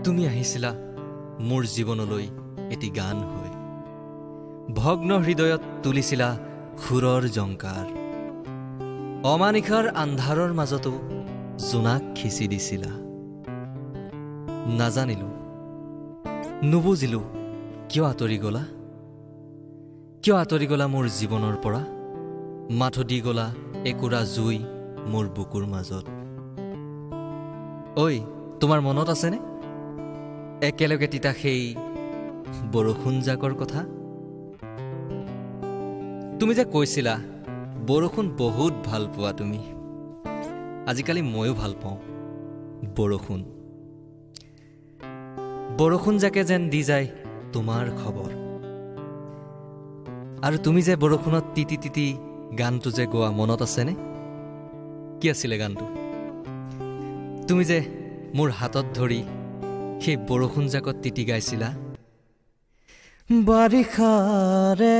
তুমি আহিছিলা মোৰ জীৱনলৈ এটি গান হৈ ভগ্ন হৃদয়ত তুলিছিলা খুৰৰ জংকাৰ অমানিশাৰ আন্ধাৰৰ মাজতো জোনাক খিচি দিছিলা নাজানিলো নুবুজিলো কিয় আঁতৰি গলা মোৰ জীৱনৰ পৰা মাথো দি গলা একুৰা জুই মোৰ বুকুৰ মাজত ঐ তোমাৰ মনত আছেনে একেলগে তিতা সেই বৰষুণ জাকৰ কথা তুমি যে কৈছিলা বৰষুণ বহুত ভাল পোৱা তুমি আজিকালি ময়ো ভাল পাওঁ বৰষুণ জাকে যেন দি যায় তোমাৰ খবৰ আৰু তুমি যে বৰষুণত তিতি তিতি গানটো যে গোৱা মনত আছেনে কি আছিলে গানটো তুমি যে মোৰ হাতত ধৰি সেই বৰষুণ জাকত তিতি গাইছিলা বাৰিষাৰে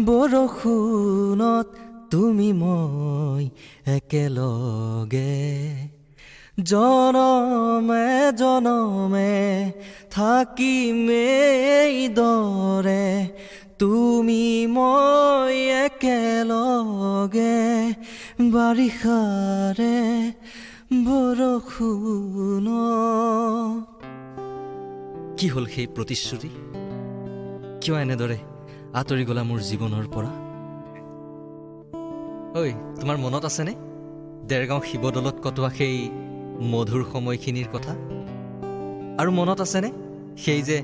বৰষুণত তুমি মই একেলগে জনমে জনমে থাকিমেই দৰে তুমি মই একেলগে বাৰিষাৰে বৰষুণত কি হ'ল সেই প্ৰতিশ্ৰুতি কিয় এনেদৰে আঁতৰি গলা মোৰ জীৱনৰ পৰা ঐ তোমাৰ মনত আছেনে দেৰগাঁও শিৱদলত কটোৱা সেই মধুৰ সময়খিনিৰ কথা আৰু মনত আছেনে সেই যে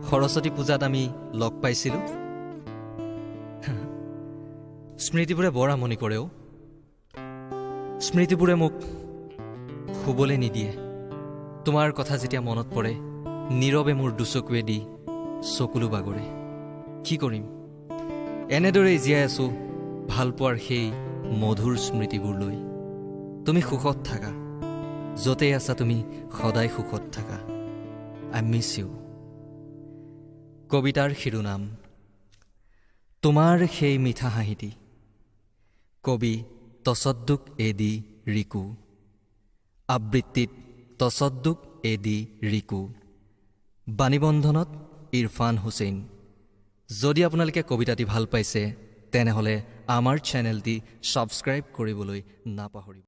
সৰস্বতী পূজাত আমি লগ পাইছিলোঁ স্মৃতিবোৰে বৰ আমনি কৰেও স্মৃতিবোৰে মোক শুবলৈ নিদিয়ে তোমাৰ কথা যেতিয়া মনত পৰে নীৰৱে মোৰ দুচকুৱে দি চকুলো বাগৰে কি কৰিম এনেদৰেই জীয়াই আছো ভালপোৱাৰ সেই মধুৰ স্মৃতিবোৰ লৈ তুমি সুখত থাকা য'তেই আছা তুমি সদায় সুখত থাকা আই মিছ ইউ কবিতাৰ শিৰোনাম তোমাৰ সেই মিঠা হাঁহিটি কবি তছদ্দুক এডি ৰিকু আবৃত্তিত তছদ্দুক এডি ৰিকু বাণীবন্ধনত ইৰফান হুছেইন যদি আপোনালোকে কবিতাটি ভাল পাইছে তেনেহ'লে আমাৰ চেনেলটি ছাবস্ক্ৰাইব কৰিবলৈ নাপাহৰিব